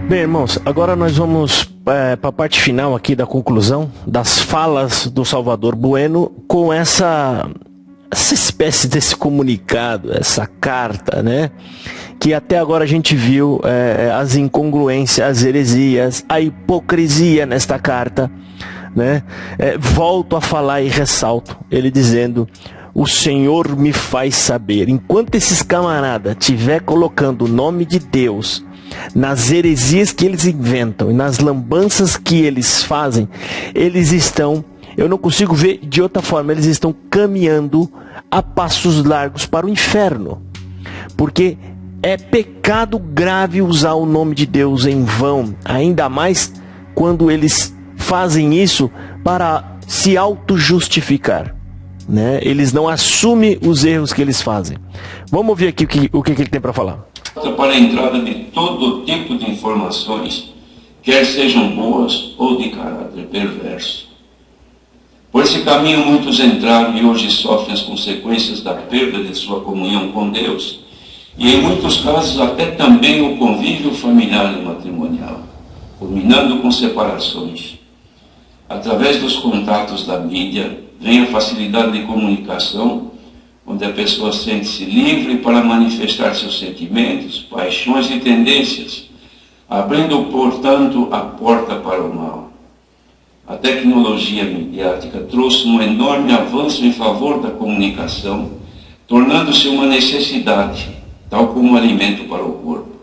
Bem, irmãos, agora nós vamos para a parte final aqui da conclusão das falas do Salvador Bueno com essa espécie desse comunicado, essa carta, né? Que até agora a gente viu as incongruências, as heresias, a hipocrisia nesta carta, né? Volto a falar e ressalto, ele dizendo: o Senhor me faz saber. Enquanto esses camaradas estiver colocando o nome de Deus nas heresias que eles inventam e nas lambanças que eles fazem, eles estão, eu não consigo ver de outra forma, eles estão caminhando a passos largos para o inferno, porque é pecado grave usar o nome de Deus em vão, ainda mais quando eles fazem isso para se auto-justificar, né? Eles não assumem os erros que eles fazem. Vamos ouvir aqui o que ele tem para falar. Para a entrada de todo tipo de informações, quer sejam boas ou de caráter perverso. Por esse caminho muitos entraram e hoje sofrem as consequências da perda de sua comunhão com Deus, e em muitos casos até também o convívio familiar e matrimonial, culminando com separações. Através dos contatos da mídia, vem a facilidade de comunicação, onde a pessoa sente-se livre para manifestar seus sentimentos, paixões e tendências, abrindo, portanto, a porta para o mal. A tecnologia midiática trouxe um enorme avanço em favor da comunicação, tornando-se uma necessidade, tal como um alimento para o corpo.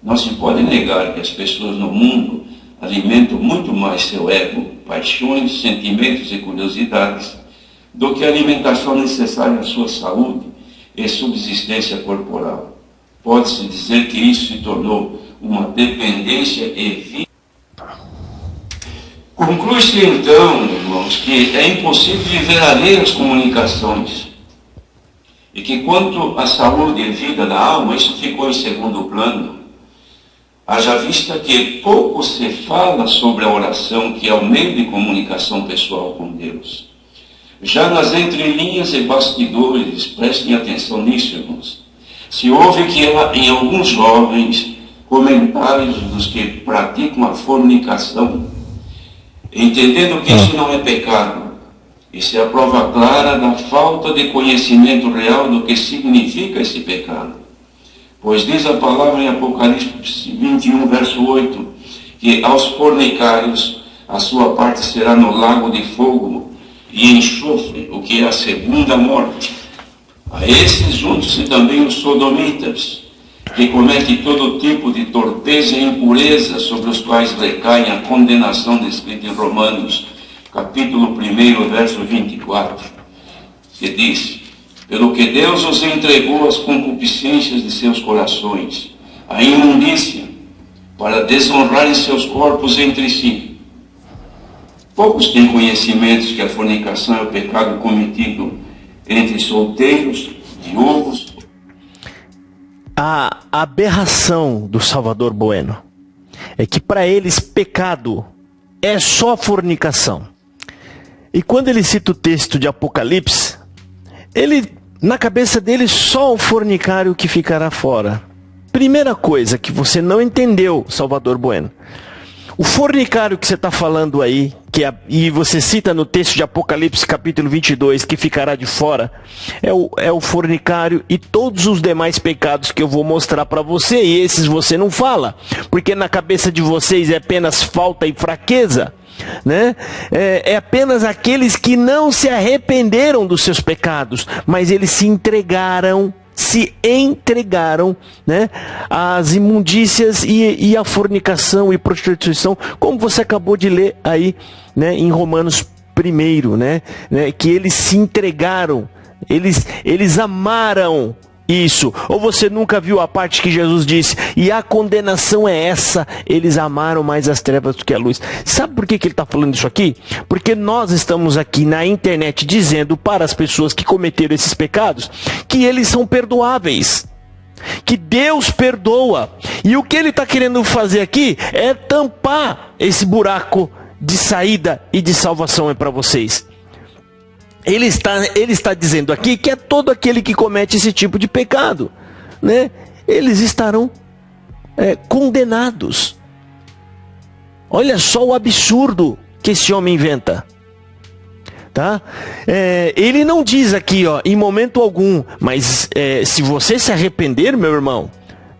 Não se pode negar que as pessoas no mundo alimentam muito mais seu ego, paixões, sentimentos e curiosidades, do que a alimentação necessária à sua saúde e subsistência corporal. Pode-se dizer que isso se tornou uma dependência e conclui-se então, irmãos, que é impossível viver alheio às comunicações e que quanto à saúde e vida da alma, isso ficou em segundo plano, haja vista que pouco se fala sobre a oração, que é o meio de comunicação pessoal com Deus. Já nas entrelinhas e bastidores, prestem atenção nisso, irmãos, se ouve que em alguns jovens comentários dos que praticam a fornicação, entendendo que isso não é pecado, isso é a prova clara da falta de conhecimento real do que significa esse pecado. Pois diz a palavra em Apocalipse 21, verso 8, que aos fornicários a sua parte será no lago de fogo e enxofre, o que é a segunda morte. A esses juntam-se também os sodomitas, que cometem todo tipo de torpeza e impureza, sobre os quais recai a condenação descrita em Romanos, capítulo 1, verso 24, que diz: pelo que Deus os entregou às concupiscências de seus corações, à imundícia, para desonrarem seus corpos entre si. Poucos têm conhecimento que a fornicação é o pecado cometido entre solteiros, viúvos. A aberração do Salvador Bueno é que para eles pecado é só fornicação. E quando ele cita o texto de Apocalipse, na cabeça dele só o fornicário que ficará fora. Primeira coisa que você não entendeu, Salvador Bueno, o fornicário que você está falando aí, e você cita no texto de Apocalipse capítulo 22, que ficará de fora, é o fornicário e todos os demais pecados que eu vou mostrar para você, e esses você não fala, porque na cabeça de vocês é apenas falta e fraqueza, né? É apenas aqueles que não se arrependeram dos seus pecados, mas eles se entregaram, né, às imundícias e à fornicação e prostituição, como você acabou de ler aí, né, em Romanos 1, né, que eles se entregaram, eles amaram isso. Ou você nunca viu a parte que Jesus disse: e a condenação é essa, eles amaram mais as trevas do que a luz. Sabe por que ele está falando isso aqui? Porque nós estamos aqui na internet dizendo para as pessoas que cometeram esses pecados que eles são perdoáveis, que Deus perdoa. E o que ele está querendo fazer aqui é tampar esse buraco de saída e de salvação para vocês. Ele está dizendo aqui que é todo aquele que comete esse tipo de pecado, né? Eles estarão condenados, Olha só o absurdo que esse homem inventa. Tá? Ele não diz aqui, ó, em momento algum, mas se você se arrepender, meu irmão,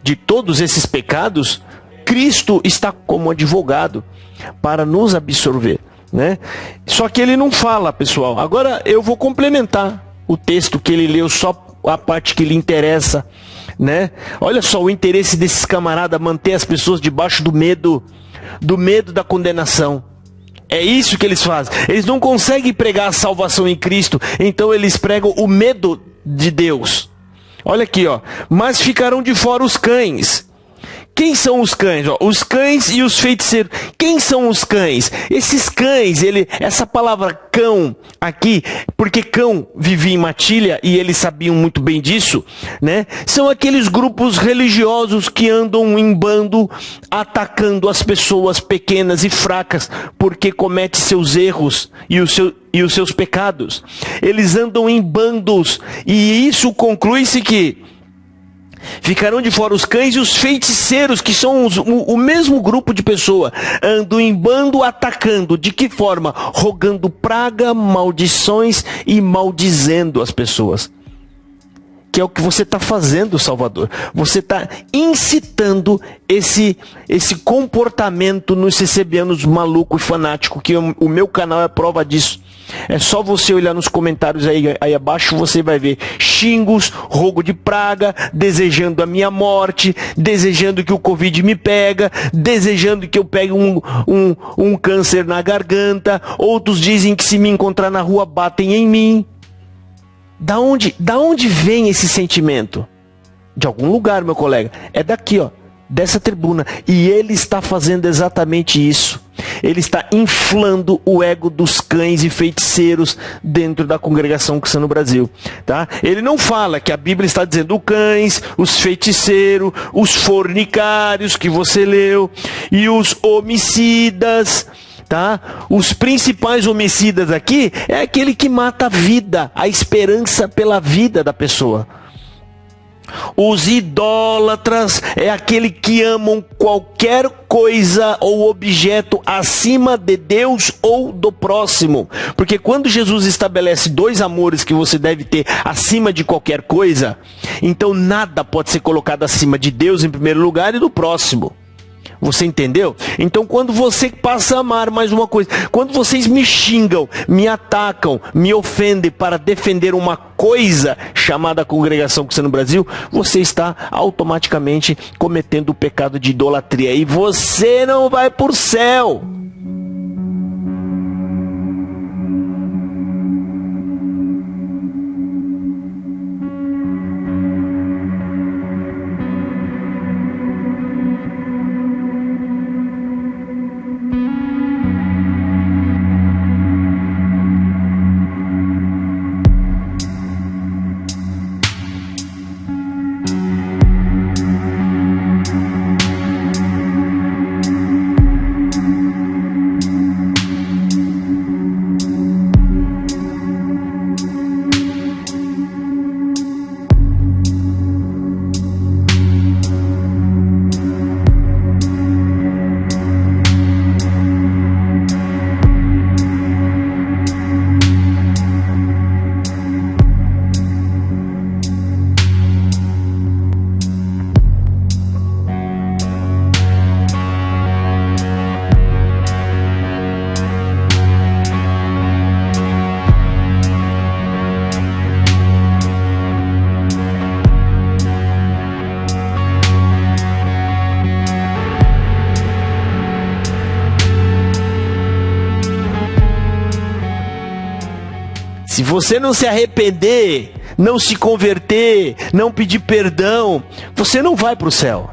de todos esses pecados, Cristo está como advogado para nos absorver, né? Só que ele não fala, pessoal. Agora eu vou complementar o texto que ele leu, só a parte que lhe interessa, né? Olha só o interesse desses camaradas, manter as pessoas debaixo do medo da condenação. É isso que eles fazem. Eles não conseguem pregar a salvação em Cristo, então eles pregam o medo de Deus. Olha aqui, ó. Mas ficarão de fora os cães. Quem são os cães? Ó, os cães e os feiticeiros. Quem são os cães? Esses cães, essa palavra cão aqui, porque cão vivia em matilha e eles sabiam muito bem disso, né? São aqueles grupos religiosos que andam em bando atacando as pessoas pequenas e fracas porque cometem seus erros e os seus pecados. Eles andam em bandos e isso conclui-se que ficarão de fora os cães e os feiticeiros, que são o mesmo grupo de pessoas, andam em bando atacando. De que forma? Rogando praga, maldições e maldizendo as pessoas. Que é o que você está fazendo, Salvador. Você está incitando esse comportamento nos CCBianos maluco e fanático, que o meu canal é prova disso. É só você olhar nos comentários aí abaixo, você vai ver xingos, rogo de praga, desejando a minha morte, desejando que o Covid me pega, desejando que eu pegue um câncer na garganta. Outros dizem que se me encontrar na rua batem em mim. Da onde vem esse sentimento? De algum lugar, meu colega. É daqui, ó, dessa tribuna. E ele está fazendo exatamente isso. Ele está inflando o ego dos cães e feiticeiros dentro da congregação cristã no Brasil, tá? Ele não fala que a Bíblia está dizendo os cães, os feiticeiros, os fornicários que você leu e os homicidas, tá? Os principais homicidas aqui é aquele que mata a vida, a esperança pela vida da pessoa. Os idólatras é aquele que amam qualquer coisa ou objeto acima de Deus ou do próximo. Porque quando Jesus estabelece dois amores que você deve ter acima de qualquer coisa, então nada pode ser colocado acima de Deus em primeiro lugar e do próximo. Você entendeu? Então quando você passa a amar, mais uma coisa, quando vocês me xingam, me atacam, me ofendem para defender uma coisa chamada congregação cristã no Brasil, você está automaticamente cometendo o pecado de idolatria e você não vai para o céu. Se você não se arrepender, não se converter, não pedir perdão, você não vai para o céu.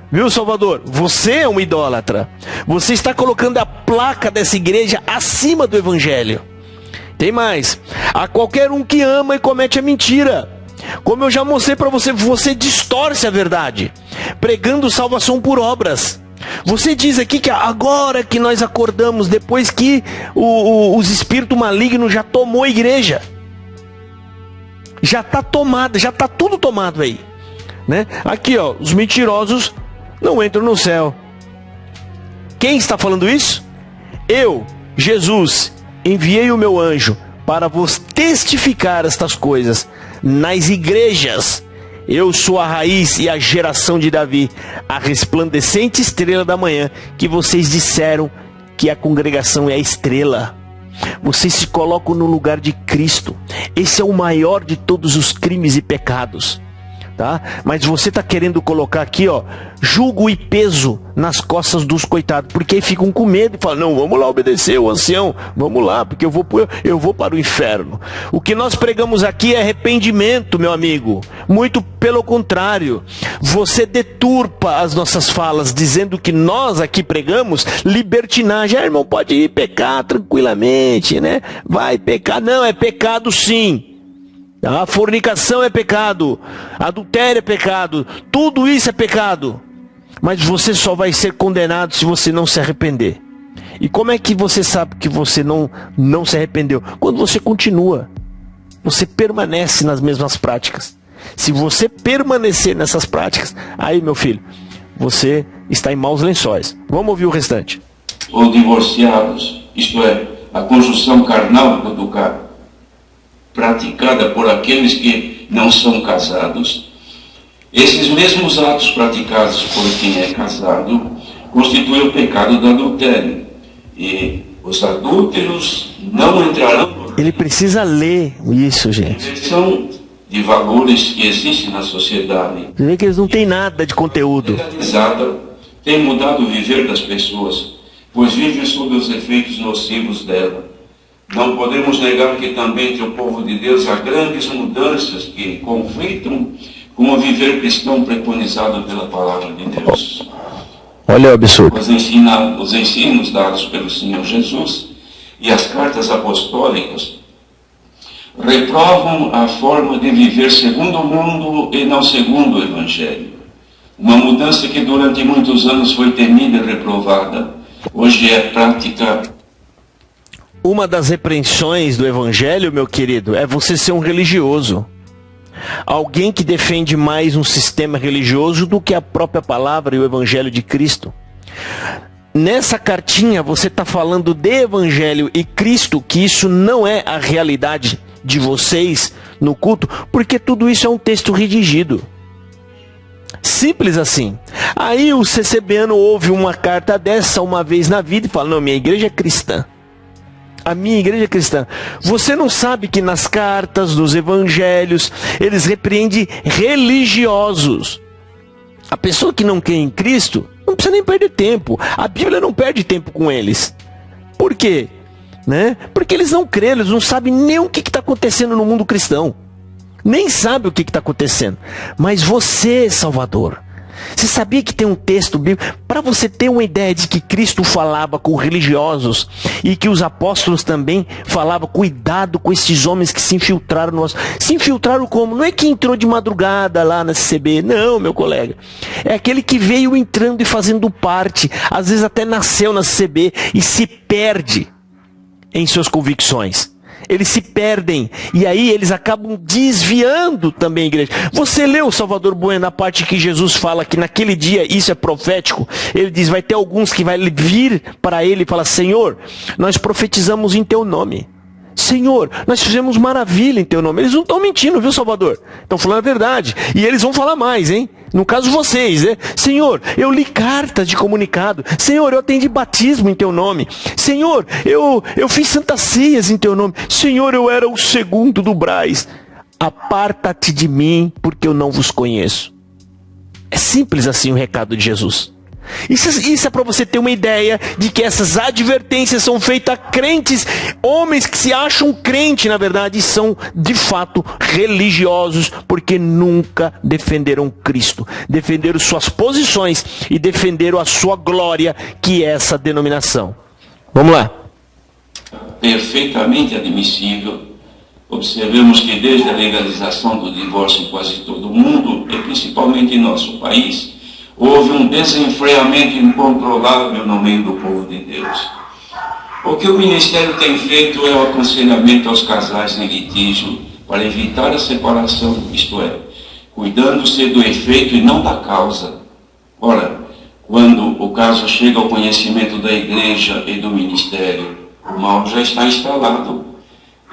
Viu, Salvador? Você é um idólatra. Você está colocando a placa dessa igreja acima do evangelho. Tem mais. A qualquer um que ama e comete a mentira. Como eu já mostrei para você, você distorce a verdade, pregando salvação por obras. Você diz aqui que agora que nós acordamos, depois que os espíritos malignos já tomou a igreja, já está tomada, já está tudo tomado aí, né? Aqui, ó, os mentirosos não entram no céu. Quem está falando isso? Eu, Jesus, enviei o meu anjo para vos testificar estas coisas nas igrejas. Eu sou a raiz e a geração de Davi, a resplandecente estrela da manhã, que vocês disseram que a congregação é a estrela. Vocês se colocam no lugar de Cristo. Esse é o maior de todos os crimes e pecados. Tá? Mas você está querendo colocar aqui, ó, jugo e peso nas costas dos coitados, porque aí ficam com medo e falam, não, vamos lá obedecer o ancião, vamos lá, porque eu vou para o inferno. O que nós pregamos aqui é arrependimento, meu amigo. Muito pelo contrário, você deturpa as nossas falas, dizendo que nós aqui pregamos libertinagem. Irmão, pode ir pecar tranquilamente, né? Vai pecar, não, é pecado sim. A fornicação é pecado, adultério é pecado, tudo isso é pecado. Mas você só vai ser condenado se você não se arrepender. E como é que você sabe que você não se arrependeu? Quando você continua, você permanece nas mesmas práticas. Se você permanecer nessas práticas, aí, meu filho, você está em maus lençóis. Vamos ouvir o restante. Ou divorciados, isto é, a conjunção carnal do cara, praticada por aqueles que não são casados. Esses mesmos atos praticados por quem é casado constituem o pecado do adultério. E os adúlteros não entrarão. Ele precisa ler isso, gente. São de valores que existem na sociedade. Você vê que eles não têm nada de conteúdo. Tem mudado o viver das pessoas, pois vivem sob os efeitos nocivos dela. Não podemos negar que também entre o povo de Deus há grandes mudanças que conflitam com o viver cristão preconizado pela palavra de Deus. Olha o absurdo. Os ensinos dados pelo Senhor Jesus e as cartas apostólicas reprovam a forma de viver segundo o mundo e não segundo o Evangelho. Uma mudança que durante muitos anos foi temida e reprovada, hoje é prática. Uma das repreensões do Evangelho, meu querido, é você ser um religioso. Alguém que defende mais um sistema religioso do que a própria palavra e o Evangelho de Cristo. Nessa cartinha você está falando de Evangelho e Cristo, que isso não é a realidade de vocês no culto, porque tudo isso é um texto redigido. Simples assim. Aí o CCBano ouve uma carta dessa uma vez na vida e fala, não, minha igreja é cristã. A minha igreja é cristã. Você não sabe que nas cartas, nos evangelhos, eles repreendem religiosos. A pessoa que não crê em Cristo, não precisa nem perder tempo. A Bíblia não perde tempo com eles. Por quê? Né? Porque eles não creem, eles não sabem nem o que está acontecendo no mundo cristão. Nem sabem o que está acontecendo. Mas você, Salvador, você sabia que tem um texto bíblico? Para você ter uma ideia de que Cristo falava com religiosos e que os apóstolos também falavam, cuidado com esses homens que se infiltraram no nosso... Se infiltraram como? Não é que entrou de madrugada lá na CCB, não, meu colega. É aquele que veio entrando e fazendo parte, às vezes até nasceu na CCB e se perde em suas convicções. Eles se perdem, e aí eles acabam desviando também a igreja. Você leu o Salvador Bueno, a parte que Jesus fala que naquele dia, isso é profético, ele diz, vai ter alguns que vai vir para ele e falar, Senhor, nós profetizamos em teu nome. Senhor, nós fizemos maravilha em teu nome. Eles não estão mentindo, viu, Salvador? Estão falando a verdade. E eles vão falar mais, hein? No caso vocês, né? Senhor, eu li cartas de comunicado. Senhor, eu atendi batismo em teu nome. Senhor, eu fiz santas ceias em teu nome. Senhor, eu era o segundo do Braz. Aparta-te de mim, porque eu não vos conheço. É simples assim o recado de Jesus. Isso é para você ter uma ideia de que essas advertências são feitas a crentes, homens que se acham crente, na verdade, e são de fato religiosos, porque nunca defenderam Cristo, defenderam suas posições e defenderam a sua glória, que é essa denominação. Vamos lá. Perfeitamente admissível. Observemos que desde a legalização do divórcio em quase todo o mundo, e principalmente em nosso país, houve um desenfreamento incontrolável no meio do povo de Deus. O que o Ministério tem feito é o aconselhamento aos casais em litígio para evitar a separação, isto é, cuidando-se do efeito e não da causa. Ora, quando o caso chega ao conhecimento da igreja e do ministério, o mal já está instalado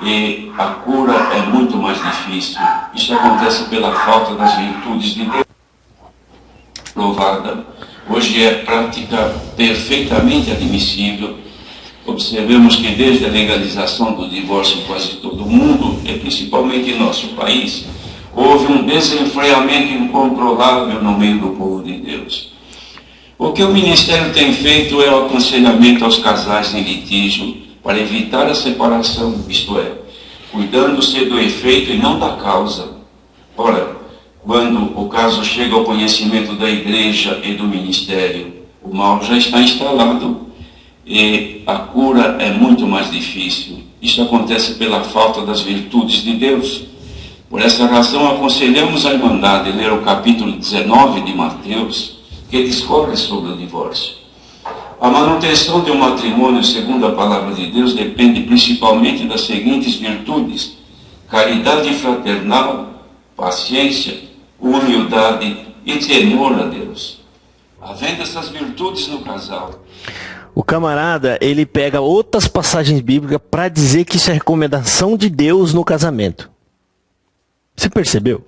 e a cura é muito mais difícil. Isso acontece pela falta das virtudes de Deus provada. Hoje é prática perfeitamente admissível. Observemos que desde a legalização do divórcio em quase todo o mundo, e principalmente em nosso país, houve um desenfreamento incontrolável no meio do povo de Deus. O que o Ministério tem feito é o aconselhamento aos casais em litígio para evitar a separação, isto é, cuidando-se do efeito e não da causa. Ora, quando o caso chega ao conhecimento da igreja e do ministério, o mal já está instalado e a cura é muito mais difícil. Isso acontece pela falta das virtudes de Deus. Por essa razão, aconselhamos a Irmandade a ler o capítulo 19 de Mateus, que discorre sobre o divórcio. A manutenção de um matrimônio, segundo a palavra de Deus, depende principalmente das seguintes virtudes: caridade fraternal, paciência, humildade e temor a Deus. Havendo essas virtudes no casal, o camarada, ele pega outras passagens bíblicas para dizer que isso é recomendação de Deus no casamento. Você percebeu?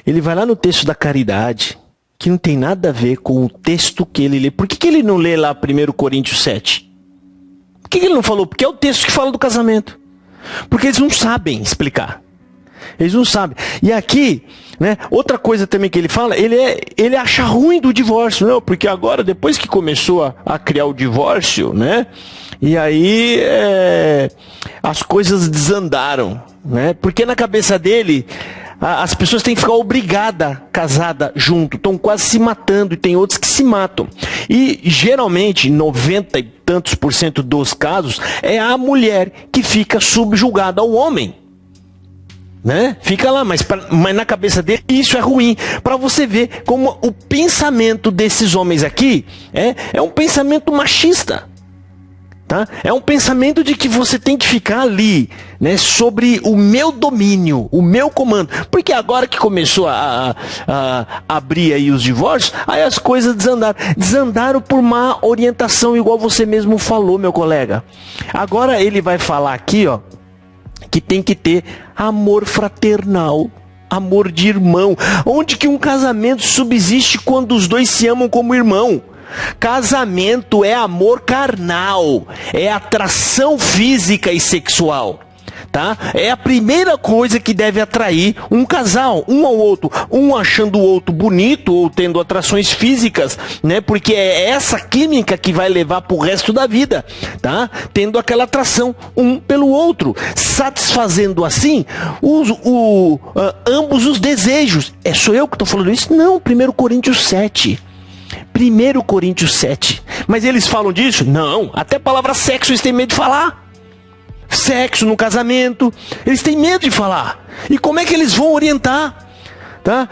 Ele vai lá no texto da caridade, que não tem nada a ver com o texto que ele lê. Por que ele não lê lá 1 Coríntios 7? Por que ele não falou? Porque é o texto que fala do casamento. Porque eles não sabem explicar. Eles não sabem. E aqui, né, outra coisa também que ele fala, ele acha ruim do divórcio, não? Porque agora, depois que começou a criar o divórcio, né? E aí as coisas desandaram, né? Porque na cabeça dele, as pessoas têm que ficar obrigadas, casada junto, estão quase se matando, e tem outros que se matam. E geralmente, 90 e tantos % dos casos, é a mulher que fica subjugada ao homem. Né? Fica lá, mas na cabeça dele isso é ruim. Para você ver como o pensamento desses homens aqui é um pensamento machista. Tá? É um pensamento de que você tem que ficar ali, né, sobre o meu domínio, o meu comando. Porque agora que começou a abrir aí os divórcios, aí as coisas desandaram. Desandaram por má orientação, igual você mesmo falou, meu colega. Agora ele vai falar aqui, ó, que tem que ter amor fraternal, amor de irmão. Onde que um casamento subsiste quando os dois se amam como irmão? Casamento é amor carnal, é atração física e sexual, tá? É a primeira coisa que deve atrair um casal, um ao outro, um achando o outro bonito ou tendo atrações físicas, né? Porque é essa química que vai levar pro resto da vida, tá? Tendo aquela atração um pelo outro, satisfazendo assim ambos os desejos. Sou eu que estou falando isso? Não, 1 Coríntios 7. 1 Coríntios 7. Mas eles falam disso? Não. Até a palavra sexo eles têm medo de falar. Sexo no casamento, eles têm medo de falar. E como é que eles vão orientar? Tá?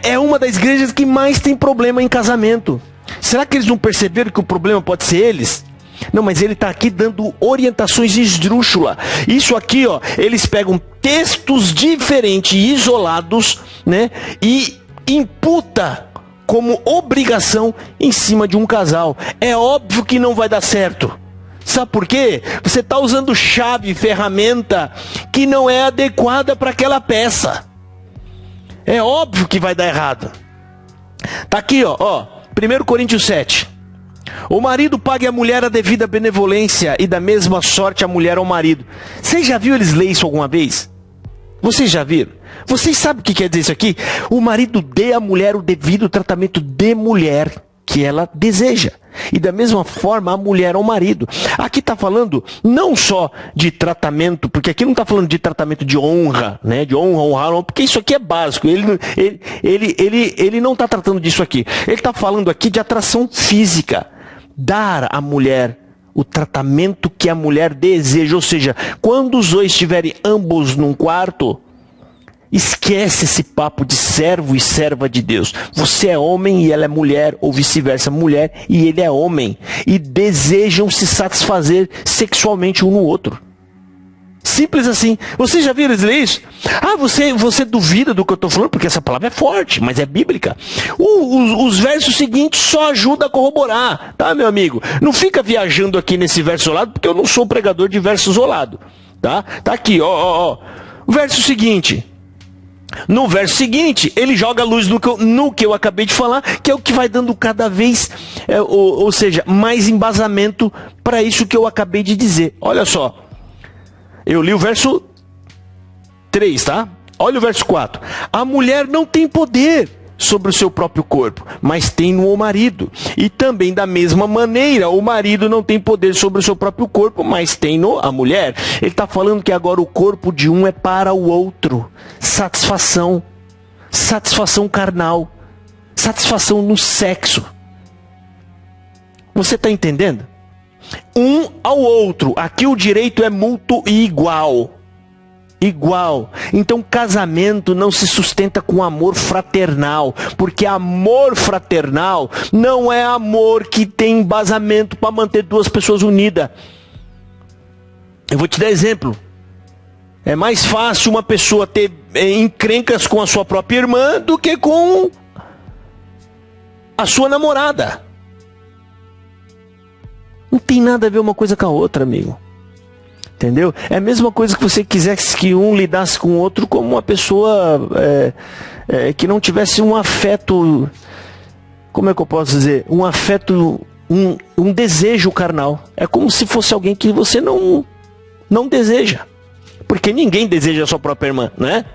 É uma das igrejas que mais tem problema em casamento. Será que eles não perceberam que o problema pode ser eles? Não, mas ele está aqui dando orientações esdrúxulas. Isso aqui, ó, eles pegam textos diferentes, isolados, né, e imputa como obrigação em cima de um casal. É óbvio que não vai dar certo. Sabe por quê? Você está usando chave, ferramenta que não é adequada para aquela peça. É óbvio que vai dar errado. Tá aqui, ó, 1 Coríntios 7. O marido pague à mulher a devida benevolência e da mesma sorte a mulher ao marido. Você já viu eles ler isso alguma vez? Vocês já viram? Vocês sabem o que quer dizer isso aqui? O marido dê à mulher o devido tratamento de mulher que ela deseja. E da mesma forma a mulher ao marido. Aqui está falando não só de tratamento, porque aqui não está falando de tratamento de honra, né? De honrar, porque isso aqui é básico. Ele não está tratando disso aqui. Ele está falando aqui de atração física. Dar à mulher o tratamento que a mulher deseja. Ou seja, quando os dois estiverem ambos num quarto, esquece esse papo de servo e serva de Deus. Você é homem e ela é mulher, ou vice-versa, mulher e ele é homem. E desejam se satisfazer sexualmente um no outro. Simples assim. Vocês já viram ler isso? Ah, você duvida do que eu estou falando, porque essa palavra é forte, mas é bíblica. Os versos seguintes só ajudam a corroborar, tá, meu amigo? Não fica viajando aqui nesse verso isolado, porque eu não sou pregador de verso isolado, tá? Tá aqui, ó. O verso seguinte. No verso seguinte, ele joga a luz no que eu acabei de falar, que é o que vai dando cada vez, ou seja, mais embasamento para isso que eu acabei de dizer. Olha só. Eu li o verso 3, tá? Olha o verso 4. A mulher não tem poder sobre o seu próprio corpo, mas tem no marido. E também da mesma maneira, o marido não tem poder sobre o seu próprio corpo, mas tem a mulher. Ele está falando que agora o corpo de um é para o outro. Satisfação carnal, satisfação no sexo. Você está entendendo? Um ao outro. Aqui o direito é mútuo e igual. Igual. Então casamento não se sustenta com amor fraternal, porque amor fraternal não é amor que tem embasamento para manter duas pessoas unidas. Eu vou te dar exemplo. É mais fácil uma pessoa ter encrencas com a sua própria irmã do que com a sua namorada. Não tem nada a ver uma coisa com a outra, amigo. Entendeu? É a mesma coisa que você quisesse que um lidasse com o outro como uma pessoa que não tivesse um afeto, como é que eu posso dizer? Um afeto, um desejo carnal. É como se fosse alguém que você não deseja. Porque ninguém deseja a sua própria irmã, não é?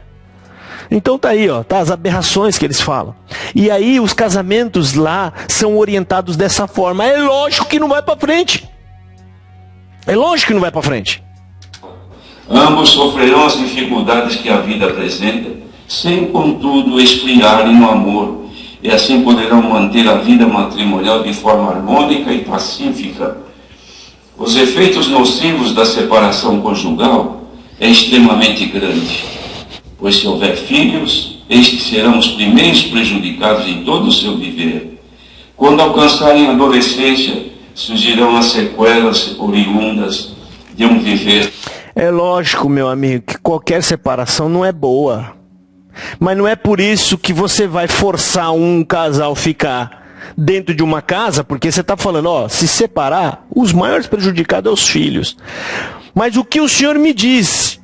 Então tá aí, ó, tá as aberrações que eles falam. E aí os casamentos lá são orientados dessa forma. É lógico que não vai para frente. É lógico que não vai para frente. Ambos sofrerão as dificuldades que a vida apresenta, sem contudo esfriarem no amor, e assim poderão manter a vida matrimonial de forma harmônica e pacífica. Os efeitos nocivos da separação conjugal é extremamente grande. Pois se houver filhos, estes serão os primeiros prejudicados em todo o seu viver. Quando alcançarem a adolescência, surgirão as sequelas oriundas de um viver. É lógico, meu amigo, que qualquer separação não é boa. Mas não é por isso que você vai forçar um casal a ficar dentro de uma casa, porque você está falando, ó, se separar, os maiores prejudicados são os filhos. Mas o que o Senhor me diz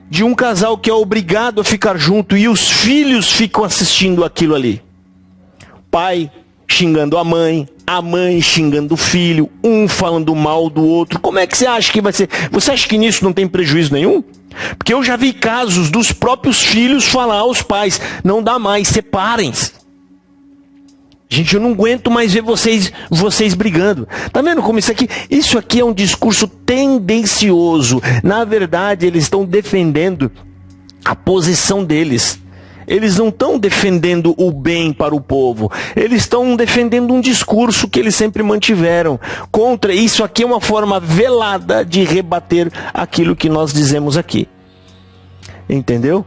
de um casal que é obrigado a ficar junto e os filhos ficam assistindo aquilo ali? Pai xingando a mãe xingando o filho, um falando mal do outro. Como é que você acha que vai ser? Você acha que nisso não tem prejuízo nenhum? Porque eu já vi casos dos próprios filhos falar aos pais, não dá mais, separem-se. Gente, eu não aguento mais ver vocês brigando. Tá vendo como isso aqui é um discurso tendencioso. Na verdade, eles estão defendendo a posição deles. Eles não estão defendendo o bem para o povo. Eles estão defendendo um discurso que eles sempre mantiveram. Contra isso aqui é uma forma velada de rebater aquilo que nós dizemos aqui. Entendeu?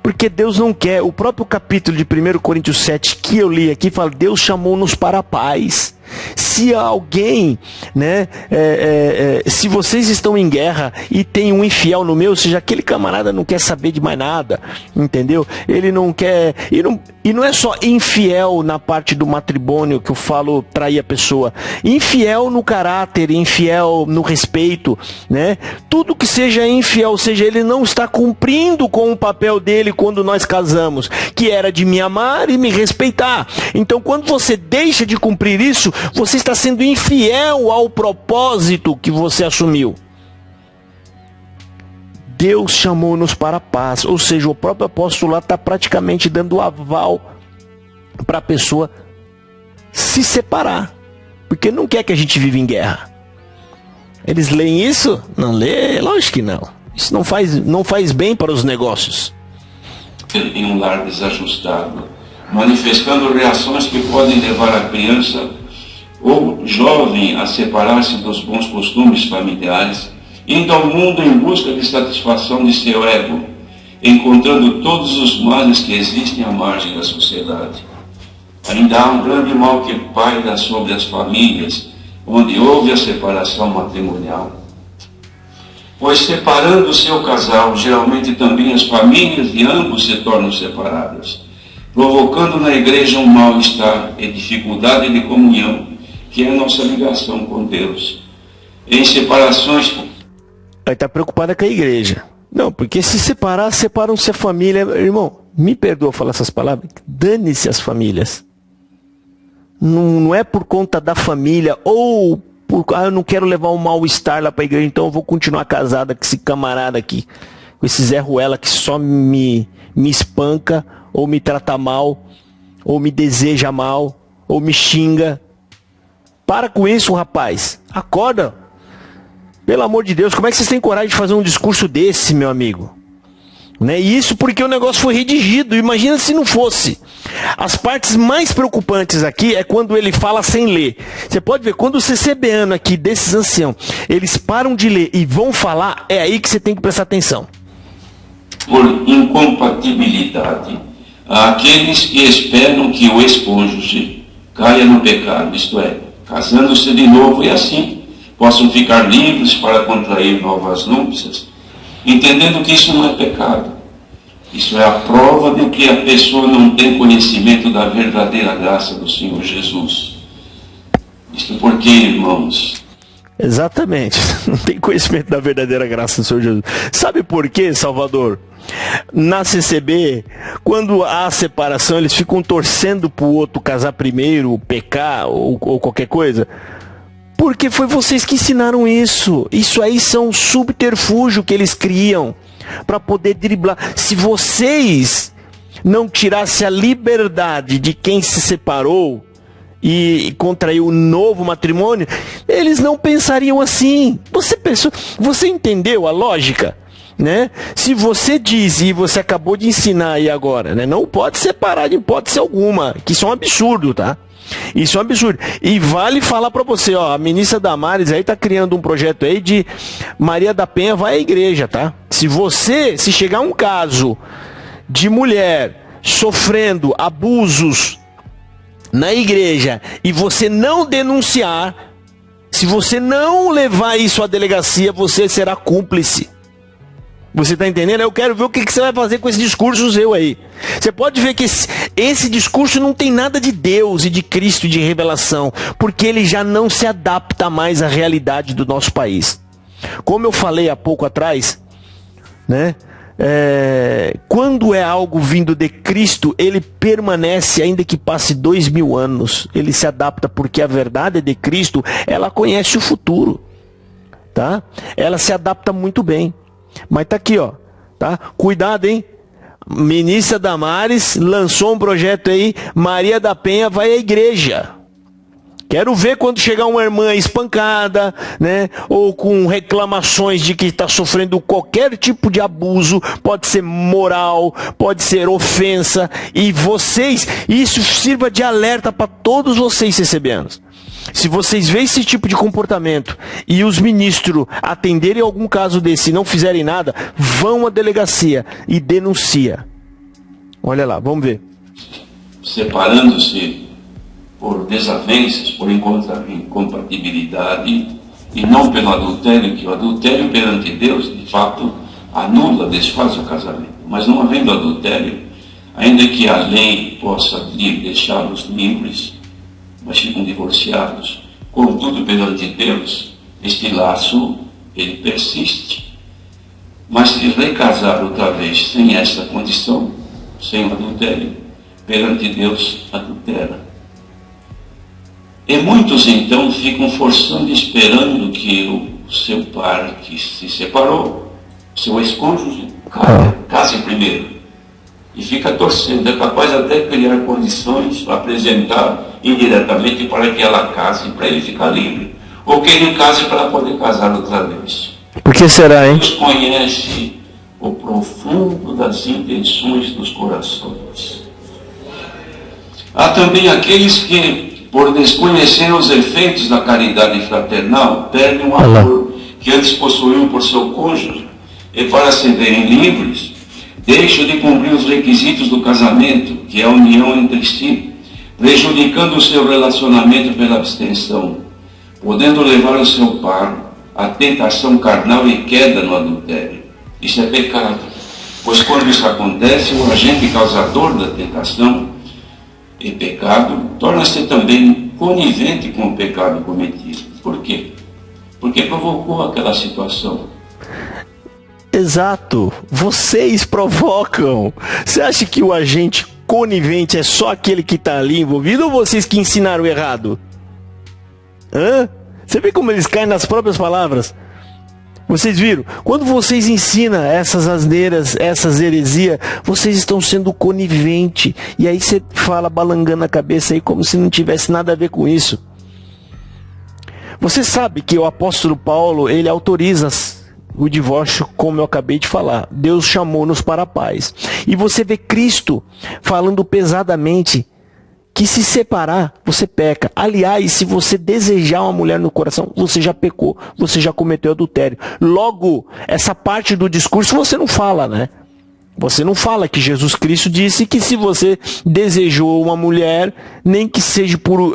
Porque Deus não quer. O próprio capítulo de 1 Coríntios 7 que eu li aqui fala: Deus chamou-nos para a paz. Se alguém, né, se vocês estão em guerra e tem um infiel no meio, ou seja, aquele camarada não quer saber de mais nada, entendeu? Ele não quer, e não é só infiel na parte do matrimônio que eu falo trair a pessoa, infiel no caráter, infiel no respeito, né? Tudo que seja infiel, ou seja, ele não está cumprindo com o papel dele quando nós casamos, que era de me amar e me respeitar. Então, quando você deixa de cumprir isso, você está sendo infiel ao propósito que você assumiu. Deus chamou-nos para a paz. Ou seja, o próprio apóstolo lá está praticamente dando aval para a pessoa se separar. Porque não quer que a gente viva em guerra. Eles leem isso? Não lê? Lógico que não. Isso não faz bem para os negócios. Em um lar desajustado, manifestando reações que podem levar a criança ou jovem a separar-se dos bons costumes familiares, indo ao mundo em busca de satisfação de seu ego, encontrando todos os males que existem à margem da sociedade. Ainda há um grande mal que paira sobre as famílias, onde houve a separação matrimonial. pois separando o seu casal, geralmente também as famílias de ambos se tornam separadas, provocando na igreja um mal-estar e dificuldade de comunhão, que é a nossa ligação com Deus. Em separações... Aí está preocupada com a igreja. Não, porque se separar, separam-se a família. Irmão, me perdoa falar essas palavras, dane-se as famílias. Não é por conta da família, ou eu não quero levar um mal-estar lá para a igreja, então eu vou continuar casada com esse camarada aqui, com esse Zé Ruela que só me espanca, ou me trata mal, ou me deseja mal, ou me xinga. Para com isso, rapaz. Acorda. Pelo amor de Deus, como é que vocês têm coragem de fazer um discurso desse, meu amigo? Né? E isso porque o negócio foi redigido. Imagina se não fosse. As partes mais preocupantes aqui é quando ele fala sem ler. Você pode ver, quando o CCBano aqui, desses anciãos, eles param de ler e vão falar, é aí que você tem que prestar atenção. Por incompatibilidade, àqueles que esperam que o ex-cônjuge caia no pecado, isto é, casando-se de novo e assim possam ficar livres para contrair novas núpcias, entendendo que isso não é pecado. Isso é a prova de que a pessoa não tem conhecimento da verdadeira graça do Senhor Jesus. Isto porque, irmãos... Exatamente, não tem conhecimento da verdadeira graça do Senhor Jesus. Sabe por quê, Salvador? Na CCB, quando há separação, eles ficam torcendo para o outro casar primeiro, pecar ou qualquer coisa. Porque foi vocês que ensinaram isso. Isso aí são um subterfúgio que eles criam para poder driblar. Se vocês não tirassem a liberdade de quem se separou e contraiu um novo matrimônio, eles não pensariam assim. Você pensou, você entendeu a lógica? Né? Se você diz, e você acabou de ensinar aí agora, né? Não pode separar de hipótese alguma, que isso é um absurdo, tá? Isso é um absurdo. E vale falar para você, ó, a ministra Damares aí tá criando um projeto aí de Maria da Penha vai à igreja, tá? Se chegar um caso de mulher sofrendo abusos na igreja e você não denunciar, se você não levar isso à delegacia, você será cúmplice. Você está entendendo? Eu quero ver o que você vai fazer com esse discurso seu aí. Você pode ver que esse discurso não tem nada de Deus e de Cristo e de revelação, porque ele já não se adapta mais à realidade do nosso país. Como eu falei há pouco atrás, né? Quando é algo vindo de Cristo, ele permanece, ainda que passe 2000 anos. Ele se adapta porque a verdade é de Cristo, ela conhece o futuro, tá? Ela se adapta muito bem. Mas tá aqui, ó, tá? Cuidado, hein? Ministra Damares lançou um projeto aí, Maria da Penha vai à igreja. Quero ver quando chegar uma irmã espancada, né? Ou com reclamações de que está sofrendo qualquer tipo de abuso, pode ser moral, pode ser ofensa, e vocês, isso sirva de alerta para todos vocês CCBanos. Se vocês veem esse tipo de comportamento e os ministros atenderem algum caso desse e não fizerem nada, vão à delegacia e denuncia. Olha lá, vamos ver. Separando-se por desavenças, por incompatibilidade e não pelo adultério, que o adultério perante Deus, de fato, anula, desfaz o casamento. Mas não havendo adultério, ainda que a lei possa deixá-los livres, mas ficam divorciados. Contudo, perante Deus, este laço, ele persiste. Mas se recasar outra vez sem essa condição, sem o adultério, perante Deus adultera. E muitos então ficam forçando e esperando que o seu par que se separou, seu ex-cônjuge, case primeiro. E fica torcendo, é capaz até criar condições para apresentar indiretamente para que ela case, para ele ficar livre. Ou que ele case para poder casar outra vez. Por que será, hein? Deus conhece o profundo das intenções dos corações. Há também aqueles que, por desconhecer os efeitos da caridade fraternal, perdem o amor que antes possuíam por seu cônjuge, e para se verem livres, deixam de cumprir os requisitos do casamento, que é a união entre si, prejudicando o seu relacionamento pela abstenção, podendo levar o seu par a tentação carnal e queda no adultério. Isso é pecado. Pois quando isso acontece, o agente causador da tentação e pecado torna-se também conivente com o pecado cometido. Por quê? Porque provocou aquela situação. Exato. Vocês provocam. Você acha que o agente conivente é só aquele que está ali envolvido ou vocês que ensinaram errado? Hã? Você vê como eles caem nas próprias palavras? Vocês viram? Quando vocês ensinam essas asneiras, essas heresias, vocês estão sendo conivente. E aí você fala balangando a cabeça aí como se não tivesse nada a ver com isso. Você sabe que o apóstolo Paulo, ele autoriza o divórcio, como eu acabei de falar. Deus chamou-nos para a paz. E você vê Cristo falando pesadamente que se separar, você peca. Aliás, se você desejar uma mulher no coração, você já pecou, você já cometeu adultério. Logo, essa parte do discurso você não fala, né? Você não fala que Jesus Cristo disse que se você desejou uma mulher, nem que seja por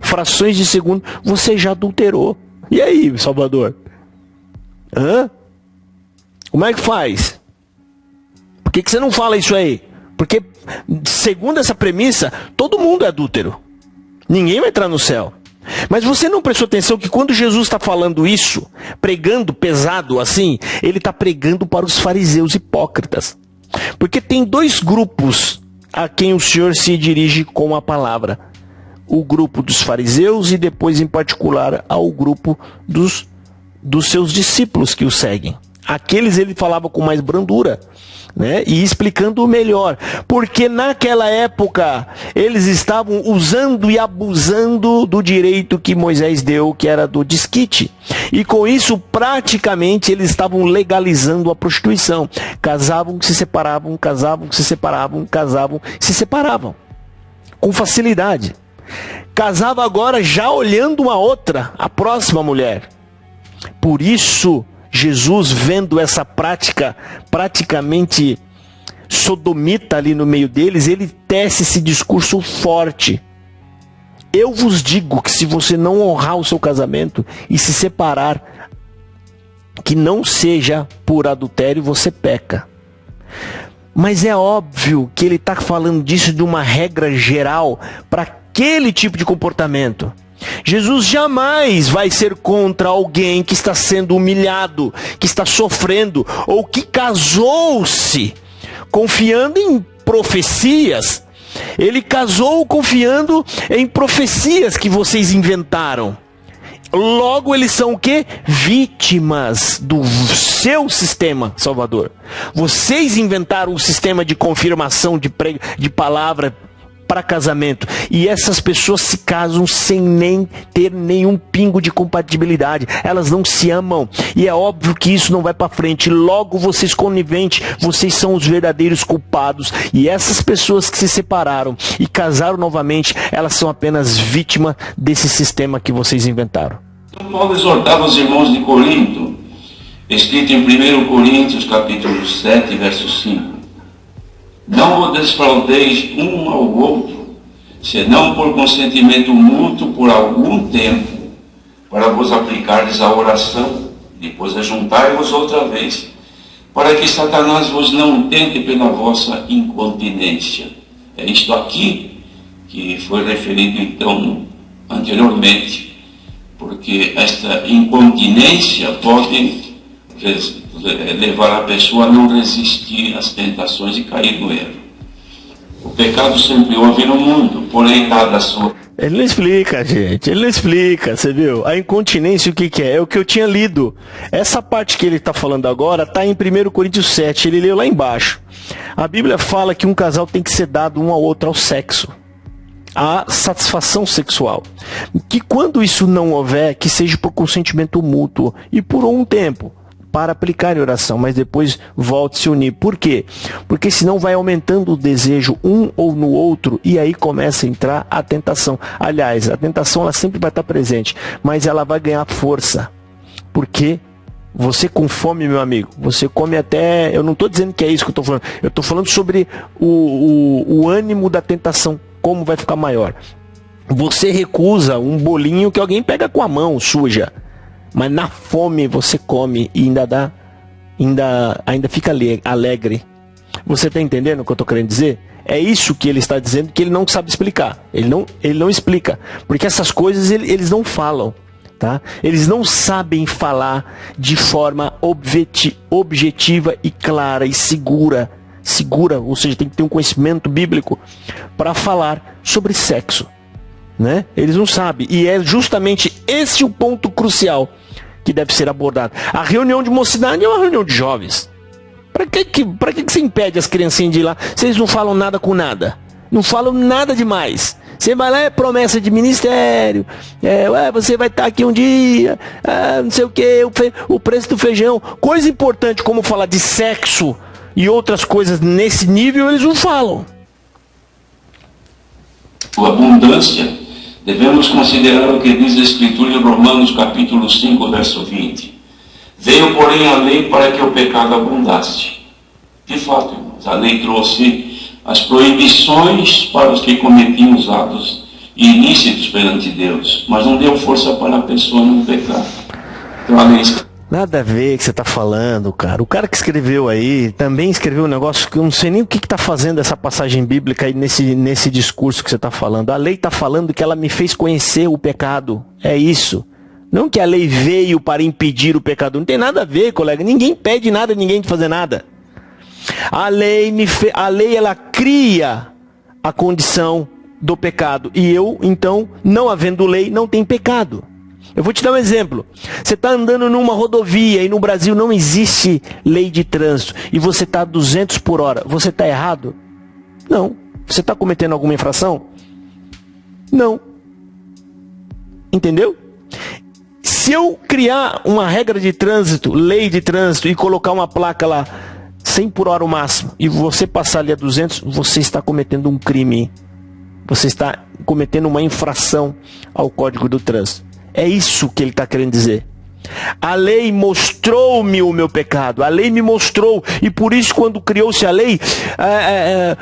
frações de segundo, você já adulterou. E aí, Salvador? Hã? Como é que faz? Por que você não fala isso aí? Porque, segundo essa premissa, todo mundo é adúltero. Ninguém vai entrar no céu. Mas você não prestou atenção que quando Jesus está falando isso, pregando pesado assim, ele está pregando para os fariseus hipócritas. Porque tem dois grupos a quem o Senhor se dirige com a palavra. O grupo dos fariseus e depois, em particular, ao grupo dos seus discípulos que o seguem. Aqueles ele falava com mais brandura, né? E explicando melhor, porque naquela época eles estavam usando e abusando do direito que Moisés deu, que era do desquite, e com isso praticamente eles estavam legalizando a prostituição. Casavam, se separavam, casavam, se separavam, casavam, se separavam com facilidade. Casava agora já olhando uma outra, a próxima mulher. Por isso Jesus, vendo essa prática praticamente sodomita ali no meio deles, ele tece esse discurso forte. Eu vos digo que se você não honrar o seu casamento e se separar, que não seja por adultério, você peca. Mas é óbvio que ele está falando disso de uma regra geral para aquele tipo de comportamento. Jesus jamais vai ser contra alguém que está sendo humilhado, que está sofrendo, ou que casou-se confiando em profecias. Ele casou confiando em profecias que vocês inventaram. Logo, eles são o quê? Vítimas do seu sistema, Salvador. Vocês inventaram o sistema de confirmação de palavra para casamento, e essas pessoas se casam sem nem ter nenhum pingo de compatibilidade. Elas não se amam, e é óbvio que isso não vai para frente. Logo, vocês coniventes, vocês são os verdadeiros culpados, e essas pessoas que se separaram e casaram novamente, elas são apenas vítimas desse sistema que vocês inventaram. Então Paulo exortava os irmãos de Corinto, escrito em 1 Coríntios capítulo 7, verso 5. Não vos defraudeis um ao outro, senão por consentimento mútuo por algum tempo, para vos aplicardes à oração, depois ajuntai-vos outra vez, para que Satanás vos não tente pela vossa incontinência. É isto aqui que foi referido então anteriormente, porque esta incontinência pode levar a pessoa a não resistir às tentações e cair no erro. O pecado sempre houve no mundo, porém dada a sua... Ele não explica, gente, ele não explica, você viu? A incontinência o que é? É o que eu tinha lido. Essa parte que ele está falando agora está em 1 Coríntios 7, ele leu lá embaixo. A Bíblia fala que um casal tem que ser dado um ao outro ao sexo, a satisfação sexual. Que quando isso não houver, que seja por consentimento mútuo e por um tempo, para aplicar em oração, mas depois volte a se unir. Por quê? Porque senão vai aumentando o desejo um ou no outro, e aí começa a entrar a tentação. Aliás, a tentação ela sempre vai estar presente, mas ela vai ganhar força. Porque você com fome, meu amigo, você come até... Eu não estou dizendo que é isso que eu estou falando. Eu estou falando sobre o ânimo da tentação, como vai ficar maior. Você recusa um bolinho que alguém pega com a mão suja. mas na fome você come e ainda fica alegre. Você está entendendo o que eu estou querendo dizer? É isso que ele está dizendo, que ele não sabe explicar. Ele não explica, porque essas coisas eles não falam, tá? Eles não sabem falar de forma objetiva e clara e segura, ou seja, tem que ter um conhecimento bíblico para falar sobre sexo, né? Eles não sabem, e é justamente esse o ponto crucial que deve ser abordado. A reunião de mocidade é uma reunião de jovens. Para que você impede as criancinhas de ir lá? Vocês não falam nada com nada. Não falam nada demais. Você vai lá, é promessa de ministério. Você vai estar aqui um dia. Não sei o que. O preço do feijão. Coisa importante como falar de sexo e outras coisas nesse nível, eles não falam. A abundância, devemos considerar o que diz a Escritura em Romanos capítulo 5, verso 20. Veio, porém, a lei para que o pecado abundasse. De fato, irmãos, a lei trouxe as proibições para os que cometiam os atos ilícitos perante Deus, mas não deu força para a pessoa não pecar. Então, a lei... Nada a ver o que você está falando, cara. O cara que escreveu aí também escreveu um negócio que eu não sei nem o que está fazendo essa passagem bíblica aí nesse discurso que você está falando. A lei está falando que ela me fez conhecer o pecado. É isso. Não que a lei veio para impedir o pecado. Não tem nada a ver, colega. Ninguém impede nada de ninguém de fazer nada. A lei ela cria a condição do pecado. E eu, então, não havendo lei, não tem pecado. Eu vou te dar um exemplo. Você está andando numa rodovia e no Brasil não existe lei de trânsito. E você está a 200 por hora. Você está errado? Não. Você está cometendo alguma infração? Não. Entendeu? Se eu criar uma regra de trânsito, lei de trânsito, e colocar uma placa lá, 100 por hora o máximo, e você passar ali a 200, você está cometendo um crime. Você está cometendo uma infração ao Código do Trânsito. É isso que ele está querendo dizer. A lei mostrou-me o meu pecado. A lei me mostrou. E por isso, quando criou-se a lei,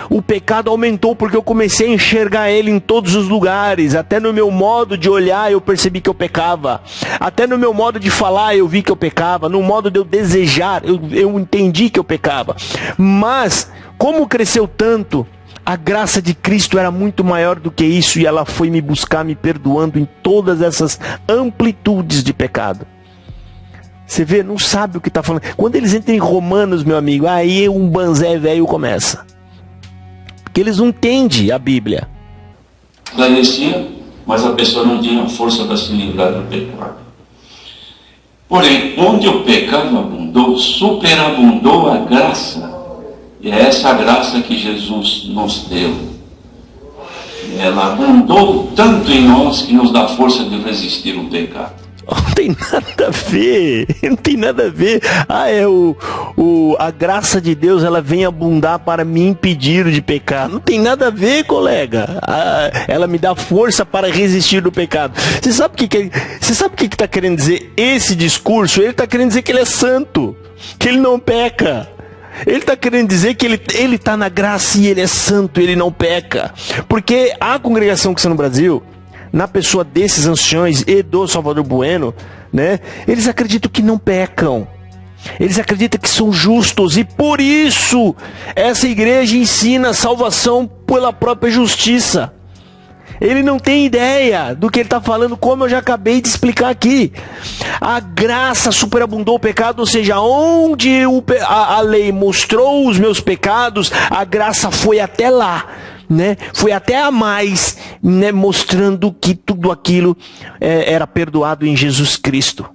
o pecado aumentou, porque eu comecei a enxergar ele em todos os lugares. Até no meu modo de olhar eu percebi que eu pecava. Até no meu modo de falar eu vi que eu pecava. No modo de eu desejar eu entendi que eu pecava. Mas, como cresceu tanto, a graça de Cristo era muito maior do que isso. E ela foi me buscar, me perdoando em todas essas amplitudes de pecado. Você vê, não sabe o que está falando. Quando eles entram em Romanos, meu amigo, aí um banzé velho começa. Porque eles não entendem a Bíblia. Esclarecia, mas a pessoa não tinha força para se livrar do pecado. Porém, onde o pecado abundou, superabundou a graça. E é essa graça que Jesus nos deu. Ela abundou tanto em nós que nos dá força de resistir o pecado. Não tem nada a ver, não tem nada a ver. A graça de Deus, ela vem abundar para me impedir de pecar. Não tem nada a ver, colega. Ela me dá força para resistir do pecado. Você sabe o que está querendo dizer esse discurso? Ele está querendo dizer que ele é santo, que ele não peca. Ele está querendo dizer que ele está na graça e ele é santo, ele não peca. Porque a congregação que está no Brasil, na pessoa desses anciões e do Salvador Bueno, né, eles acreditam que não pecam. Eles acreditam que são justos. E por isso essa igreja ensina salvação pela própria justiça. Ele não tem ideia do que ele está falando, como eu já acabei de explicar aqui. A graça superabundou o pecado, ou seja, onde a lei mostrou os meus pecados, a graça foi até lá, né? Foi até a mais, né? Mostrando que tudo aquilo era perdoado em Jesus Cristo.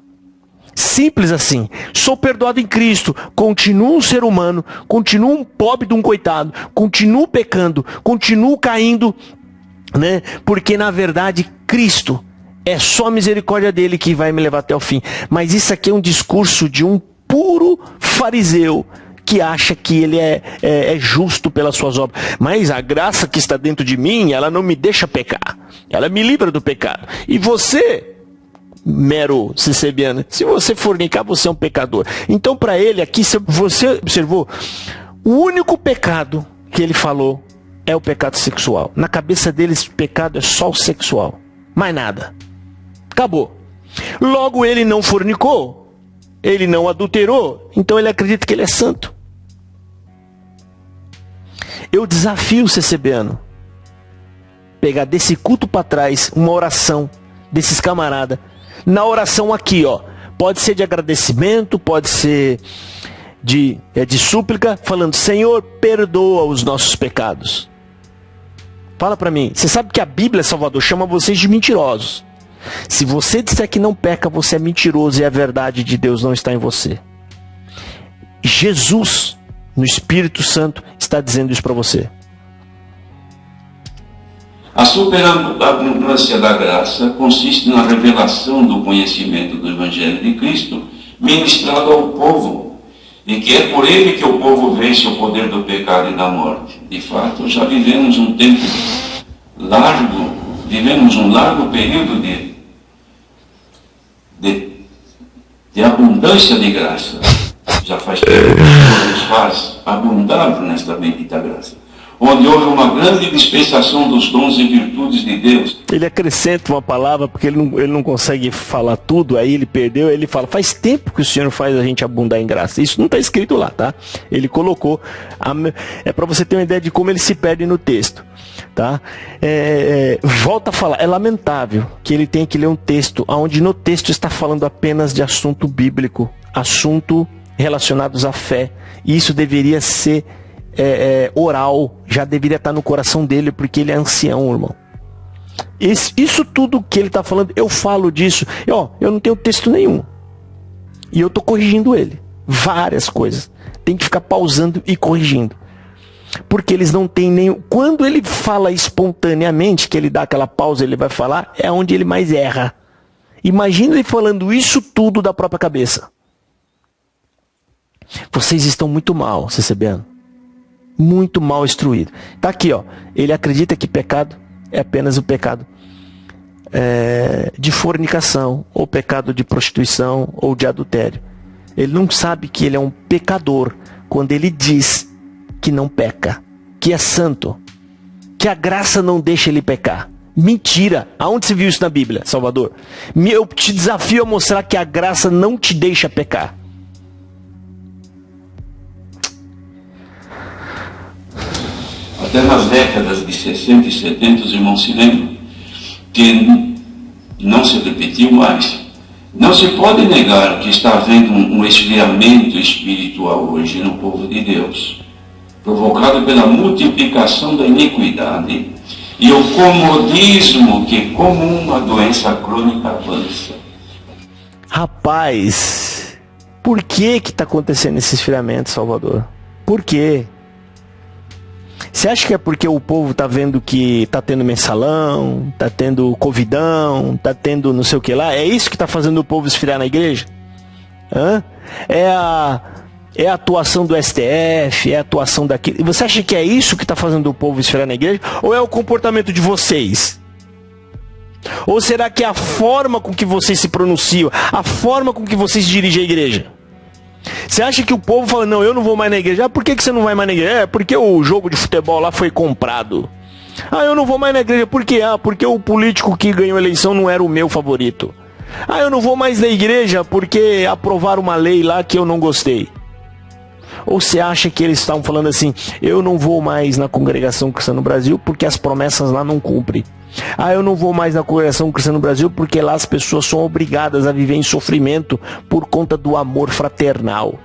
Simples assim. Sou perdoado em Cristo, continuo um ser humano, continuo um pobre de um coitado, continuo pecando, continuo caindo, né? Porque na verdade Cristo é só a misericórdia dele que vai me levar até o fim. Mas isso aqui é um discurso de um puro fariseu que acha que ele é justo pelas suas obras. Mas a graça que está dentro de mim, ela não me deixa pecar. Ela me livra do pecado. E você, mero cicebiano, se você fornicar, você é um pecador. Então para ele aqui, se você observou, o único pecado que ele falou é o pecado sexual. Na cabeça deles, o pecado é só o sexual. Mais nada. Acabou. Logo, ele não fornicou, ele não adulterou, então ele acredita que ele é santo. Eu desafio o CCBano pegar desse culto para trás uma oração desses camaradas. Na oração aqui, ó, pode ser de agradecimento, pode ser de súplica, falando: Senhor, perdoa os nossos pecados. Fala para mim, você sabe que a Bíblia, Salvador, chama vocês de mentirosos. Se você disser que não peca, você é mentiroso e a verdade de Deus não está em você. Jesus, no Espírito Santo, está dizendo isso para você. A superabundância da graça consiste na revelação do conhecimento do Evangelho de Cristo ministrado ao povo, e que é por ele que o povo vence o poder do pecado e da morte. De fato, já vivemos um tempo largo, vivemos um largo período de abundância de graça. Já faz tempo que Deus nos faz abundar nesta bendita graça, onde houve uma grande dispensação dos dons e virtudes de Deus. Ele acrescenta uma palavra, porque ele não consegue falar tudo, aí ele perdeu, ele fala: faz tempo que o Senhor faz a gente abundar em graça. Isso não está escrito lá, tá? Ele colocou, é para você ter uma ideia de como ele se perde no texto, tá? Volta a falar, é lamentável que ele tenha que ler um texto, onde no texto está falando apenas de assunto bíblico, assunto relacionados à fé, e isso deveria ser oral, já deveria estar no coração dele, porque ele é ancião, irmão. Isso tudo que ele está falando, eu falo disso, eu não tenho texto nenhum, e eu estou corrigindo ele, várias coisas, tem que ficar pausando e corrigindo, porque eles não têm nenhum. Quando ele fala espontaneamente, que ele dá aquela pausa, ele vai falar, é onde ele mais erra. Imagina ele falando isso tudo da própria cabeça. Vocês estão muito mal, CCBano. Muito mal instruído. Tá aqui, ó. Ele acredita que pecado é apenas o pecado de fornicação, ou pecado de prostituição, ou de adultério. Ele não sabe que ele é um pecador quando ele diz que não peca, que é santo, que a graça não deixa ele pecar. Mentira! Aonde se viu isso na Bíblia, Salvador? Eu te desafio a mostrar que a graça não te deixa pecar. Até nas décadas de 60 e 70, os irmãos se lembram que não se repetiu mais. Não se pode negar que está havendo um esfriamento espiritual hoje no povo de Deus, provocado pela multiplicação da iniquidade e o comodismo que, como uma doença crônica, avança. Rapaz, por que está acontecendo esse esfriamento, Salvador? Por quê? Você acha que é porque o povo está vendo que está tendo mensalão, está tendo covidão, está tendo não sei o que lá? É isso que está fazendo o povo esfriar na igreja? É a atuação do STF, é a atuação daquilo. Você acha que é isso que está fazendo o povo esfriar na igreja? Ou é o comportamento de vocês? Ou será que é a forma com que vocês se pronunciam, a forma com que vocês dirigem a igreja? Você acha que o povo fala: não, eu não vou mais na igreja? Por que você não vai mais na igreja? É porque o jogo de futebol lá foi comprado. Eu não vou mais na igreja. Por quê? Porque o político que ganhou a eleição não era o meu favorito. Eu não vou mais na igreja porque aprovaram uma lei lá que eu não gostei. Ou você acha que eles estavam falando assim: eu não vou mais na congregação cristã no Brasil porque as promessas lá não cumprem. Eu não vou mais na congregação cristã no Brasil porque lá as pessoas são obrigadas a viver em sofrimento por conta do amor fraternal.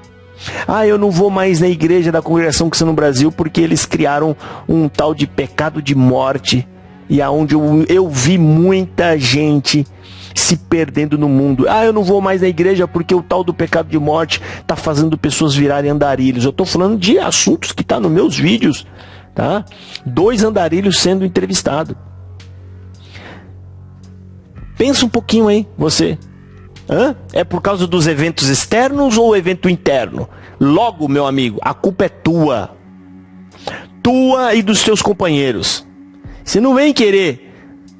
Eu não vou mais na igreja da congregação cristã no Brasil porque eles criaram um tal de pecado de morte, e aonde eu vi muita gente se perdendo no mundo. Eu não vou mais na igreja porque o tal do pecado de morte está fazendo pessoas virarem andarilhos. Eu estou falando de assuntos que estão nos meus vídeos, tá? 2 andarilhos sendo entrevistados. Pensa um pouquinho aí, você. É por causa dos eventos externos ou evento interno? Logo, meu amigo, a culpa é tua. Tua e dos seus companheiros. Você não vem querer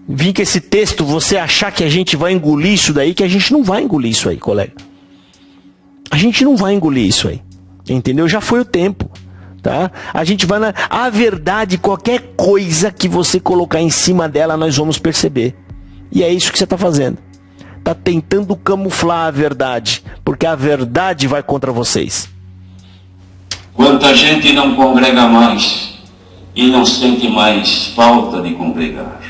vir com esse texto, você achar que a gente vai engolir isso daí, que a gente não vai engolir isso aí, colega. A gente não vai engolir isso aí. Entendeu? Já foi o tempo. Tá? A gente vai na... A verdade, qualquer coisa que você colocar em cima dela, nós vamos perceber. E é isso que você está fazendo. está tentando camuflar a verdade, porque a verdade vai contra vocês. Quanta gente não congrega mais e não sente mais falta de congregar.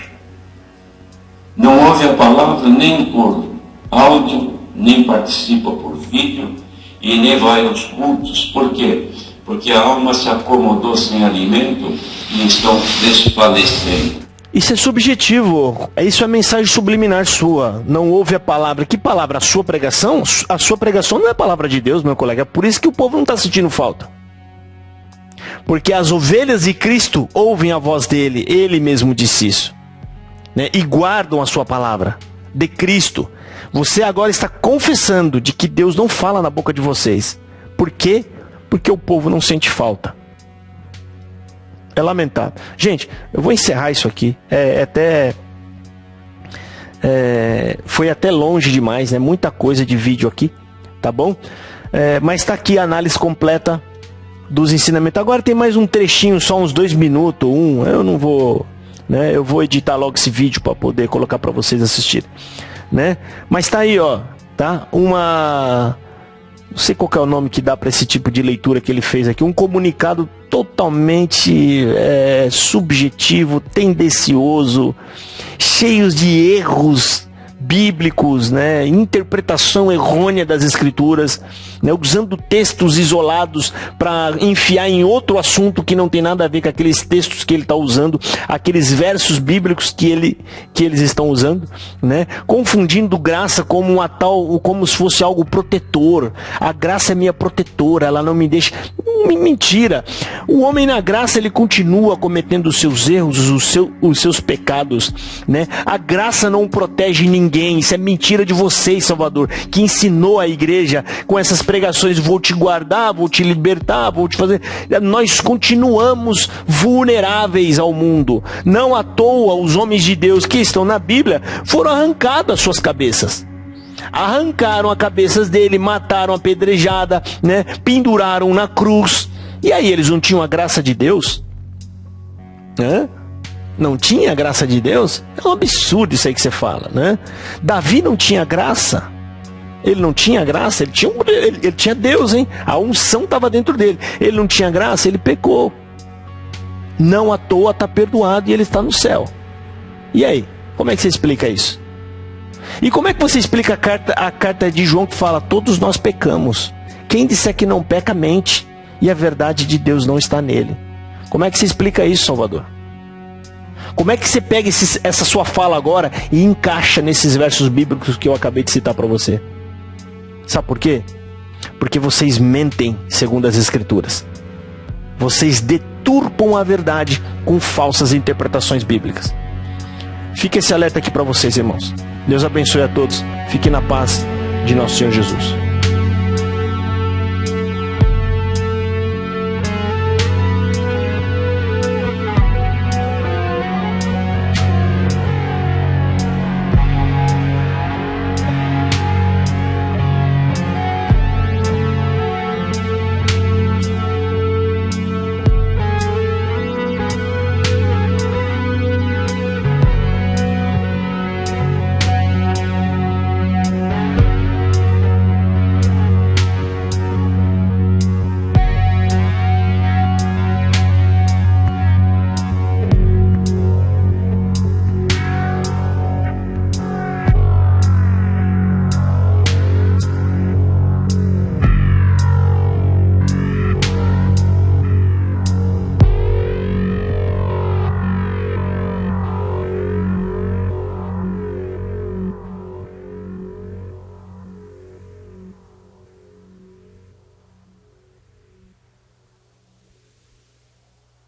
Não ouve a palavra nem por áudio, nem participa por vídeo e nem vai aos cultos. Por quê? Porque a alma se acomodou sem alimento e estão desfalecendo. Isso é subjetivo, isso é mensagem subliminar sua. Não ouve a palavra. Que palavra? A sua pregação? A sua pregação não é a palavra de Deus, meu colega. É por isso que o povo não está sentindo falta. Porque as ovelhas de Cristo ouvem a voz dele. Ele mesmo disse isso, né? E guardam a sua palavra de Cristo. Você agora está confessando de que Deus não fala na boca de vocês. Por quê? Porque o povo não sente falta. É lamentável. Gente, eu vou encerrar isso aqui. Foi até longe demais, né? Muita coisa de vídeo aqui, tá bom? Mas tá aqui a análise completa dos ensinamentos. Agora tem mais um trechinho, só uns 2 minutos, eu não vou, né? Eu vou editar logo esse vídeo para poder colocar para vocês assistirem, né? Mas tá aí, ó, tá? Não sei qual que é o nome que dá para esse tipo de leitura que ele fez aqui. Um comunicado totalmente subjetivo, tendencioso, cheios de erros bíblicos, né? Interpretação errônea das escrituras, né? Usando textos isolados para enfiar em outro assunto que não tem nada a ver com aqueles textos que ele está usando, aqueles versos bíblicos que eles estão usando, né? Confundindo graça como como se fosse algo protetor. A graça é minha protetora, ela não me deixa. Mentira. O homem na graça, ele continua cometendo os seus erros, os seus pecados, né? A graça não protege ninguém. Isso é mentira de vocês, Salvador, que ensinou a igreja com essas pregações: vou te guardar, vou te libertar, vou te fazer. Nós continuamos vulneráveis ao mundo. Não à toa os homens de Deus que estão na Bíblia foram arrancados as suas cabeças. Arrancaram as cabeças dele, mataram apedrejada, né? Penduraram na cruz. E aí, eles não tinham a graça de Deus? Não tinha a graça de Deus? É um absurdo isso aí que você fala, né? Davi não tinha graça. Ele não tinha graça, ele tinha Deus, hein? A unção estava dentro dele. Ele não tinha graça, ele pecou. Não à toa está perdoado e ele está no céu. E aí, como é que você explica isso? E como é que você explica a carta de João que fala: todos nós pecamos. Quem disser que não peca, mente, e a verdade de Deus não está nele. Como é que você explica isso, Salvador? Como é que você pega essa sua fala agora e encaixa nesses versos bíblicos que eu acabei de citar para você? Sabe por quê? Porque vocês mentem segundo as Escrituras. Vocês deturpam a verdade com falsas interpretações bíblicas. Fica esse alerta aqui para vocês, irmãos. Deus abençoe a todos. Fiquem na paz de nosso Senhor Jesus.